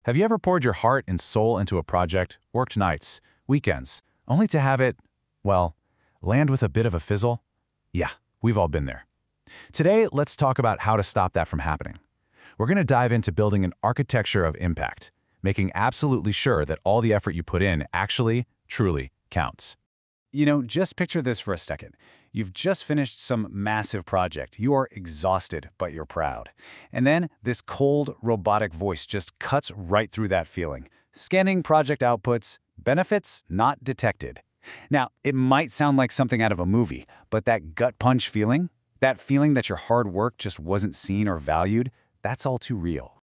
Have you ever poured your heart and soul into a project, worked nights, weekends, only to have it, well, land with a bit of a fizzle? Yeah, we've all been there. Today, let's talk about how to stop that from happening. We're going to dive into building an architecture of impact, making absolutely sure that all the effort you put in actually, truly counts. Just picture this for a second. You've just finished some massive project. You are exhausted, but you're proud. And then this cold, robotic voice just cuts right through that feeling. Scanning project outputs, benefits not detected. Now, it might sound like something out of a movie, but that gut punch feeling, that feeling that your hard work just wasn't seen or valued, that's all too real.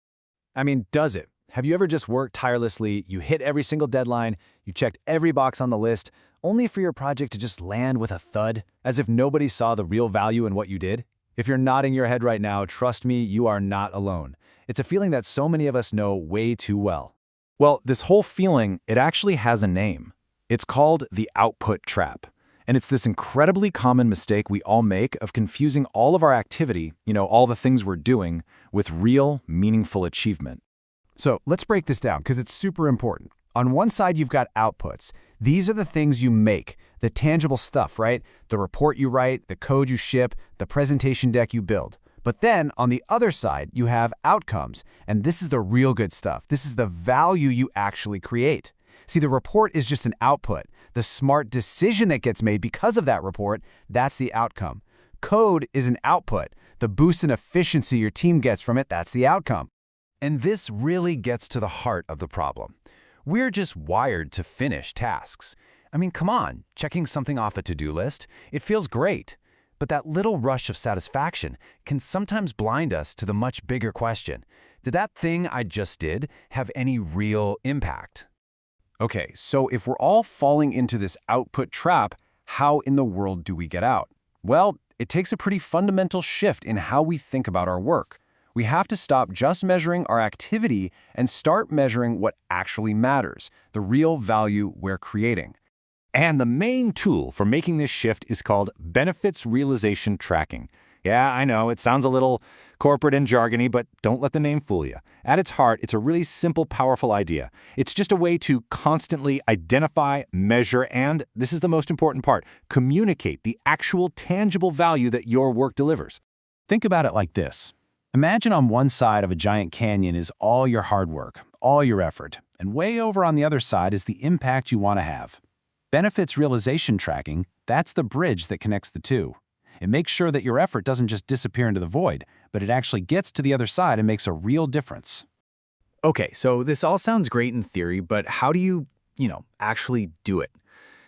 Does it? Have you ever just worked tirelessly, you hit every single deadline, you checked every box on the list, only for your project to just land with a thud, as if nobody saw the real value in what you did? If you're nodding your head right now, trust me, you are not alone. It's a feeling that so many of us know way too well. Well, this whole feeling, it actually has a name. It's called the output trap. And it's this incredibly common mistake we all make of confusing all of our activity, all the things we're doing, with real, meaningful achievement. So let's break this down because it's super important. On one side, you've got outputs. These are the things you make, the tangible stuff, right? The report you write, the code you ship, the presentation deck you build. But then on the other side, you have outcomes. And this is the real good stuff. This is the value you actually create. See, the report is just an output. The smart decision that gets made because of that report, that's the outcome. Code is an output. The boost in efficiency your team gets from it, that's the outcome. And this really gets to the heart of the problem. We're just wired to finish tasks. Come on, checking something off a to-do list, it feels great. But that little rush of satisfaction can sometimes blind us to the much bigger question. Did that thing I just did have any real impact? Okay, so if we're all falling into this output trap, how in the world do we get out? Well, it takes a pretty fundamental shift in how we think about our work. We have to stop just measuring our activity and start measuring what actually matters, the real value we're creating. And the main tool for making this shift is called benefits realization tracking. Yeah, I know, it sounds a little corporate and jargony, but don't let the name fool you. At its heart, it's a really simple, powerful idea. It's just a way to constantly identify, measure, and, this is the most important part, communicate the actual tangible value that your work delivers. Think about it like this. Imagine on one side of a giant canyon is all your hard work, all your effort, and way over on the other side is the impact you want to have. Benefits realization tracking, that's the bridge that connects the two. It makes sure that your effort doesn't just disappear into the void, but it actually gets to the other side and makes a real difference. Okay, so this all sounds great in theory, but how do you, actually do it?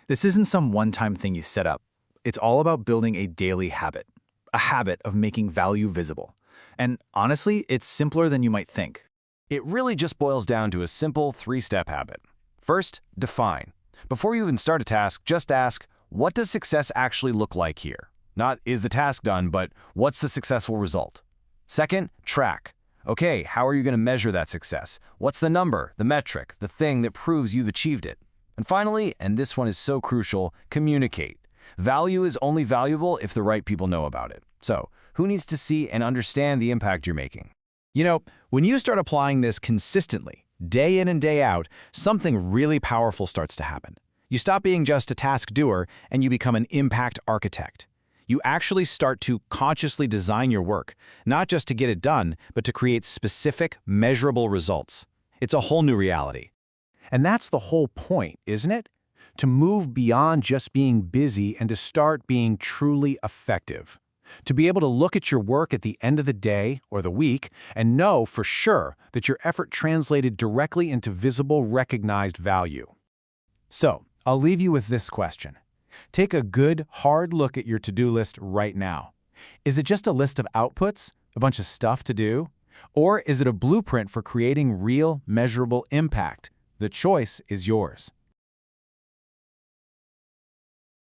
This isn't some one-time thing you set up. It's all about building a daily habit, a habit of making value visible. And honestly, it's simpler than you might think. It really just boils down to a simple three-step habit. First, define. Before you even start a task, just ask, what does success actually look like here? Not, is the task done, but what's the successful result? Second, track. Okay, how are you going to measure that success? What's the number, the metric, the thing that proves you've achieved it? And finally, and this one is so crucial, communicate. Value is only valuable if the right people know about it. So, who needs to see and understand the impact you're making? When you start applying this consistently, day in and day out, something really powerful starts to happen. You stop being just a task doer and you become an impact architect. You actually start to consciously design your work, not just to get it done, but to create specific, measurable results. It's a whole new reality. And that's the whole point, isn't it? To move beyond just being busy and to start being truly effective. To be able to look at your work at the end of the day or the week and know for sure that your effort translated directly into visible, recognized value. So, I'll leave you with this question. Take a good, hard look at your to-do list right now. Is it just a list of outputs, a bunch of stuff to do? Or is it a blueprint for creating real, measurable impact? The choice is yours.